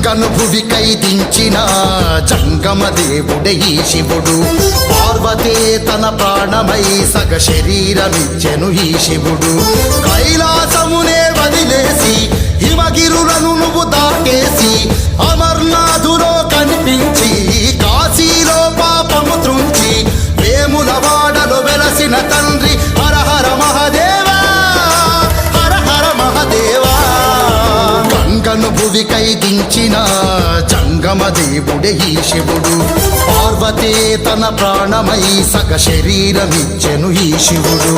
గంగను భువికై దించిన జంగమ దేవుడే ఈ శివుడు. పార్వతే తన ప్రాణమై సగ శరీరమిచ్చెను ఈ శివుడు. కైలాసమునే వదిలేసి హిమగిరులను నువ్వు దాటేసి అమర్నాథులో కనిపించి కాశీలో పాపము త్రుంచి వేములవాడలో వెలసిన తండ్రి హర హర మహదేవా, హర హర మహదేవా. గంగను భువికై దించిన జంగమ దేవుడే ఈ శివుడు. పార్వతే తన ప్రాణమై సగ శరీరమిచ్చెను ఈ శివుడు.